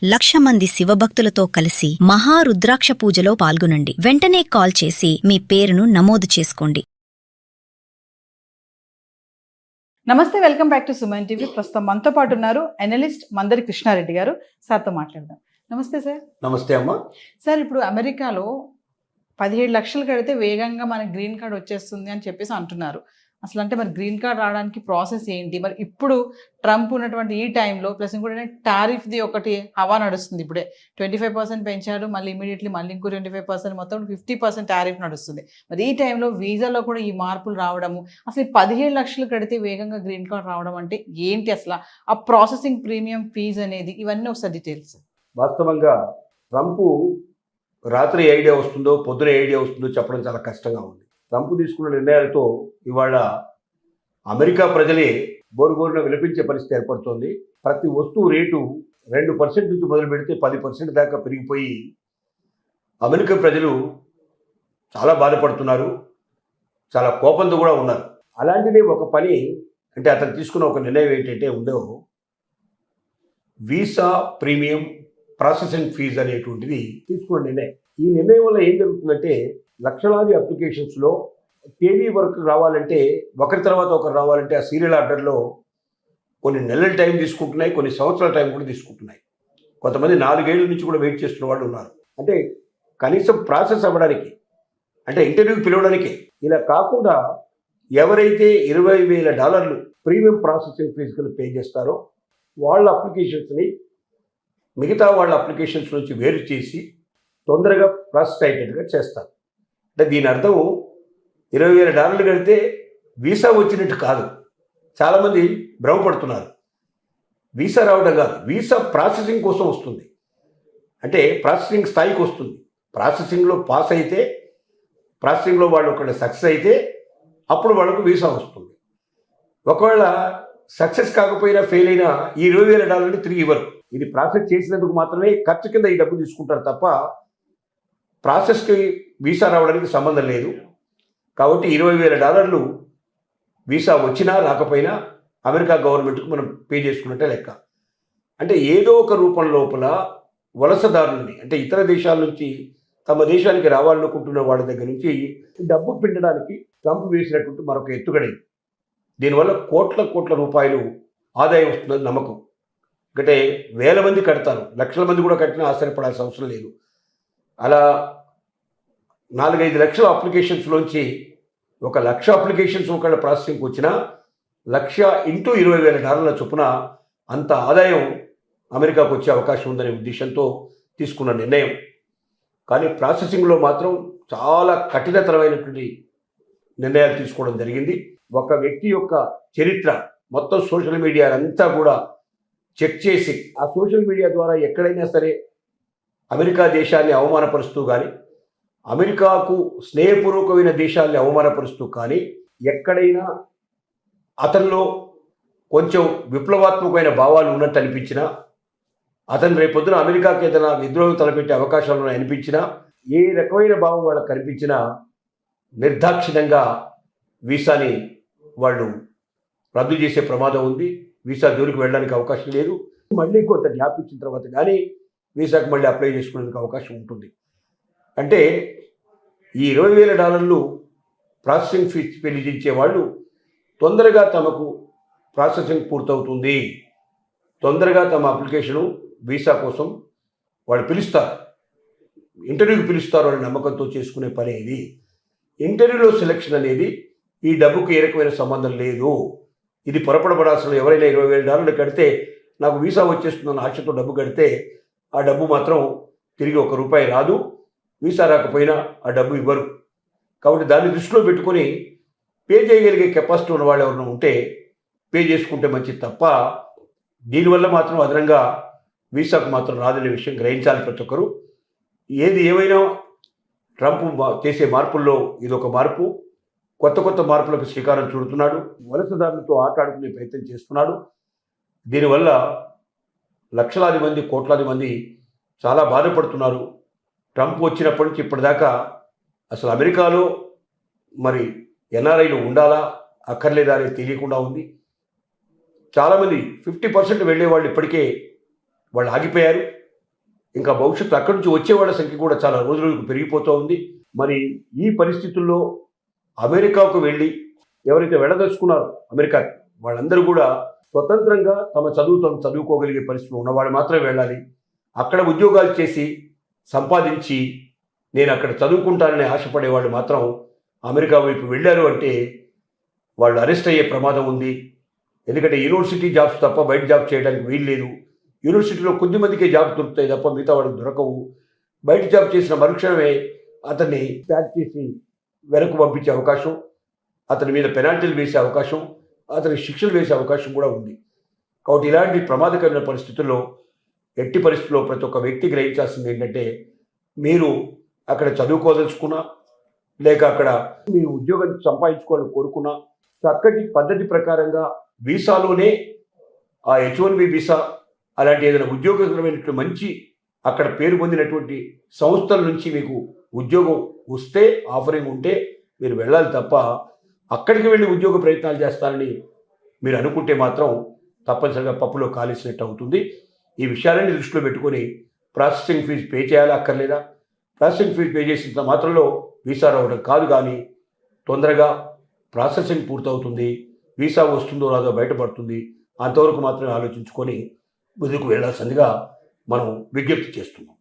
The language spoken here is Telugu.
1,00,000 మంది శివభక్తులతో కలిసి మహారుద్రాక్ష పూజలో పాల్గొనండి. వెంటనే కాల్ చేసి మీ పేరును నమోదు చేసుకోండి. నమస్తే, welcome back to Suman TV. ప్రస్తుతం మనతో పాటు ఉన్నారు అనలిస్ట్ మందరి కృష్ణారెడ్డి గారు. సార్తో మాట్లాడదాం. నమస్తే సార్. నమస్తే అమ్మా. సార్, ఇప్పుడు అమెరికాలో 17 లక్షలు కడితే వేగంగా మనకి గ్రీన్ కార్డ్ వచ్చేస్తుంది అని చెప్పేసి అంటున్నారు. అసలు అంటే మరి గ్రీన్ కార్డ్ రావడానికి ప్రాసెస్ ఏంటి? మరి ఇప్పుడు ట్రంప్ ఉన్నటువంటి ఈ టైంలో ప్లస్ ఇంకోటి టారిఫ్ది ఒకటి హవా నడుస్తుంది. ఇప్పుడే 25% పెంచారు, మళ్ళీ ఇమీడియట్లీ మళ్ళీ ఇంకో 25%, మొత్తం 50% టారిఫ్ నడుస్తుంది. మరి ఈ టైంలో వీసాలో కూడా ఈ మార్పులు రావడము, అసలు 17 లక్షలు కడితే వేగంగా గ్రీన్ కార్డ్ రావడం అంటే ఏంటి? అసలు ఆ ప్రాసెసింగ్ ప్రీమియం ఫీజు అనేది, ఇవన్నీ ఒకసారి డీటెయిల్స్. వాస్తవంగా ట్రంప్ రాత్రి ఏ ఐడియా వస్తుందో పొద్దున ఏ ఐడియా వస్తుందో చెప్పడం చాలా కష్టంగా ఉంది. ట్రంప్ తీసుకున్న నిర్ణయాలతో ఇవాళ అమెరికా ప్రజలే బోరుగోరున విలపించే పరిస్థితి ఏర్పడుతోంది. ప్రతి వస్తువు రేటు 2% నుంచి మొదలు పెడితే 10% దాకా పెరిగిపోయి అమెరికా ప్రజలు చాలా బాధపడుతున్నారు, చాలా కోపంతో కూడా ఉన్నారు. అలాంటిదే ఒక పని అంటే అతను తీసుకున్న ఒక నిర్ణయం ఏంటంటే ఉందో వీసా ప్రీమియం ప్రాసెసింగ్ ఫీజు అనేటువంటిది తీసుకున్న నిర్ణయం. ఈ నిర్ణయం వల్ల ఏం జరుగుతుందంటే లక్షలాది అప్లికేషన్స్లో తేదీ వరకు రావాలంటే ఒకరి తర్వాత ఒకరు రావాలంటే ఆ సీరియల్ ఆర్డర్లో కొన్ని నెలల టైం తీసుకుంటున్నాయి, కొన్ని సంవత్సరాల టైం కూడా తీసుకుంటున్నాయి. కొంతమంది 4 ఏళ్ల నుంచి కూడా వెయిట్ చేస్తున్న వాళ్ళు ఉన్నారు. అంటే కనీసం ప్రాసెస్ అవ్వడానికి, అంటే ఇంటర్వ్యూకి పిలవడానికి. ఇలా కాకుండా ఎవరైతే $20,000 ప్రీమియం ప్రాసెసింగ్ ఫీజు కింద పే చేస్తారో వాళ్ళ అప్లికేషన్స్ని మిగతా వాళ్ళ అప్లికేషన్స్ నుంచి వేరు చేసి తొందరగా ప్రాసెస్ అయ్యేటట్టుగా చేస్తారు. అంటే దీని అర్థం $20,000 కడితే వీసా వచ్చినట్టు కాదు. చాలామంది భ్రమపడుతున్నారు. వీసా రావడం కాదు, వీసా ప్రాసెసింగ్ కోసం వస్తుంది. అంటే ప్రాసెసింగ్ స్థాయికి వస్తుంది. ప్రాసెసింగ్లో పాస్ అయితే, ప్రాసెసింగ్లో వాళ్ళు ఒకవేళ సక్సెస్ అయితే అప్పుడు వాళ్ళకు వీసా వస్తుంది. ఒకవేళ సక్సెస్ కాకపోయినా ఫెయిల్ అయినా ఈ $20,000 తిరిగి ఇవ్వరు. ఇది ప్రాసెస్ చేసినందుకు మాత్రమే ఖర్చు కింద ఈ డబ్బు తీసుకుంటారు తప్ప ప్రాసెస్కి వీసా రావడానికి సంబంధం లేదు. కాబట్టి $20,000 వీసా వచ్చినా రాకపోయినా అమెరికా గవర్నమెంట్కి మనం పే చేసుకున్నట్టే లెక్క. అంటే ఏదో ఒక రూపం లోపల వలసదారులని, అంటే ఇతర దేశాల నుంచి తమ దేశానికి రావాలనుకుంటున్న వాళ్ళ దగ్గర నుంచి డబ్బు పిండడానికి ట్రంప్ వేసినటువంటి మరొక ఎత్తుగడే. దీనివల్ల కోట్ల రూపాయలు ఆదాయం వస్తుందని నమ్మకం. అంటే వేల మంది కడతారు, లక్షల మంది కూడా కట్టినా ఆశ్చర్యపడాల్సిన అవసరం లేదు. అలా 4-5 లక్షల అప్లికేషన్స్లోంచి 1,00,000 అప్లికేషన్స్ ఒకళ్ళ ప్రాసెసింగ్కి వచ్చినా 1,00,000 ఇంటూ $20,000 చొప్పున అంత ఆదాయం అమెరికాకు వచ్చే అవకాశం ఉందనే ఉద్దేశంతో తీసుకున్న నిర్ణయం. కానీ ప్రాసెసింగ్లో మాత్రం చాలా కఠినతరమైనటువంటి నిర్ణయాలు తీసుకోవడం జరిగింది. ఒక వ్యక్తి యొక్క చరిత్ర మొత్తం సోషల్ మీడియా అంతా కూడా చెక్ చేసి ఆ సోషల్ మీడియా ద్వారా ఎక్కడైనా సరే అమెరికా దేశాన్ని అవమానపరుస్తూ కానీ, అమెరికాకు స్నేహపూర్వకమైన దేశాన్ని అవమానపరుస్తూ కానీ, ఎక్కడైనా అతనిలో కొంచెం విప్లవాత్మకమైన భావాలు ఉన్నట్టు అనిపించినా, అతను రేపొద్దున అమెరికాకి ఏదైనా విద్రోహం తలపెట్టే అవకాశాలు అనిపించినా, ఏ రకమైన భావం వాళ్ళకి కనిపించినా నిర్దాక్షిణ్యంగా వీసాని వాళ్ళు రద్దు చేసే ప్రమాదం ఉంది. వీసా జోలికి వెళ్ళడానికి అవకాశం లేదు. మళ్ళీ కొంత గ్యాప్ ఇచ్చిన తర్వాత కానీ వీసాకు మళ్ళీ అప్లై చేసుకునేందుకు అవకాశం ఉంటుంది. అంటే ఈ $20,000 ప్రాసెసింగ్ ఫీజు చెల్లించే వాళ్ళు తొందరగా తమకు ప్రాసెసింగ్ పూర్తవుతుంది, తొందరగా తమ అప్లికేషను వీసా కోసం వాళ్ళు పిలుస్తారు, ఇంటర్వ్యూకి పిలుస్తారు అనే నమ్మకంతో చేసుకునే పని ఇది. ఇంటర్వ్యూలో సెలక్షన్ అనేది ఈ డబ్బుకు ఏ రకమైన సంబంధం లేదు. ఇది పొరపడబడాల్సిన. ఎవరైనా $20,000 కడితే నాకు వీసా వచ్చేస్తుందన్న ఆశతో డబ్బు కడితే ఆ డబ్బు మాత్రం తిరిగి ₹1 రాదు. వీసా రాకపోయినా ఆ డబ్బు ఇవ్వరు. కాబట్టి దాన్ని దృష్టిలో పెట్టుకొని పే చేయగలిగే కెపాసిటీ ఉన్న వాళ్ళు ఎవరైనా ఉంటే పే చేసుకుంటే మంచిది తప్ప దీనివల్ల మాత్రం అదనంగా వీసాకు మాత్రం రాదనే విషయం గ్రహించాలి ప్రతి ఒక్కరు. ఏది ఏమైనా ట్రంప్ చేసే మార్పుల్లో ఇదొక మార్పు. కొత్త మార్పులకు శ్రీకారం చుడుతున్నాడు. వలసదారులతో ఆటాడుకునే ప్రయత్నం చేస్తున్నాడు. దీనివల్ల లక్షలాది మంది, కోట్లాది మంది చాలా బాధపడుతున్నారు. ట్రంప్ వచ్చినప్పటి నుంచి ఇప్పటిదాకా అసలు అమెరికాలో మరి ఎన్ఆర్ఐలు ఉండాలా అక్కర్లేదా అనేది తెలియకుండా ఉంది. చాలామంది 50% వెళ్ళేవాళ్ళు ఇప్పటికే వాళ్ళు ఆగిపోయారు. ఇంకా భవిష్యత్తు అక్కడి నుంచి వచ్చేవాళ్ళ సంఖ్య కూడా చాలా రోజు రోజుకు పెరిగిపోతూ ఉంది. మరి ఈ పరిస్థితుల్లో అమెరికాకు వెళ్ళి ఎవరైతే వెళ్ళదలుచుకున్నారో అమెరికాకి వాళ్ళందరూ కూడా స్వతంత్రంగా తమ చదువుకోగలిగే పరిస్థితులు ఉన్నవాళ్ళు మాత్రమే వెళ్ళాలి. అక్కడ ఉద్యోగాలు చేసి సంపాదించి నేను అక్కడ చదువుకుంటానని ఆశపడేవాళ్ళు మాత్రం అమెరికా వైపు వెళ్ళారు అంటే వాళ్ళు అరెస్ట్ అయ్యే ప్రమాదం ఉంది. ఎందుకంటే యూనివర్సిటీ జాబ్స్ తప్ప బయట జాబ్ చేయడానికి వీలు లేదు. యూనివర్సిటీలో కొద్దిమందికే జాబ్ దొరుకుతాయి తప్ప మిగతా వాళ్ళకి దొరకవు. బయట జాబ్ చేసిన మరుక్షణమే అతన్ని ప్యాక్ చేసి వెనక్కు పంపించే అవకాశం, అతని మీద పెనాల్టీలు వేసే అవకాశం, అతని శిక్షలు వేసే అవకాశం కూడా ఉంది. కాబట్టి ఇలాంటి ప్రమాదకరమైన పరిస్థితుల్లో ఎట్టి పరిస్థితుల్లో ప్రతి ఒక్క వ్యక్తి గ్రహించాల్సింది ఏంటంటే, మీరు అక్కడ చదువుకోదలుచుకున్నా లేక అక్కడ మీ ఉద్యోగం సంపాదించుకోవాలని కోరుకున్నా చక్కటి పద్ధతి ప్రకారంగా వీసాలోనే ఆ H1B వీసా అలాంటి ఏదైనా ఉద్యోగకరమైనటువంటి మంచి అక్కడ పేరు పొందినటువంటి సంస్థల నుంచి మీకు ఉద్యోగం వస్తే ఆఫరింగ్ ఉంటే మీరు వెళ్ళాలి తప్ప అక్కడికి వెళ్ళి ఉద్యోగ ప్రయత్నాలు చేస్తారని మీరు అనుకుంటే మాత్రం తప్పనిసరిగా పప్పులో కాలేసినట్టు అవుతుంది. ఈ విషయాలన్నీ దృష్టిలో పెట్టుకొని ప్రాసెసింగ్ ఫీజు పే చేయాలా అక్కర్లేదా? ప్రాసెసింగ్ ఫీజు పే చేసినంత మాత్రంలో వీసా రావడం కాదు, కానీ తొందరగా ప్రాసెసింగ్ పూర్తవుతుంది, వీసా వస్తుందో రాదో బయటపడుతుంది. అంతవరకు మాత్రమే ఆలోచించుకొని ముందుకు వెళ్ళాల్సిందిగా మనం విజ్ఞప్తి చేస్తున్నాం.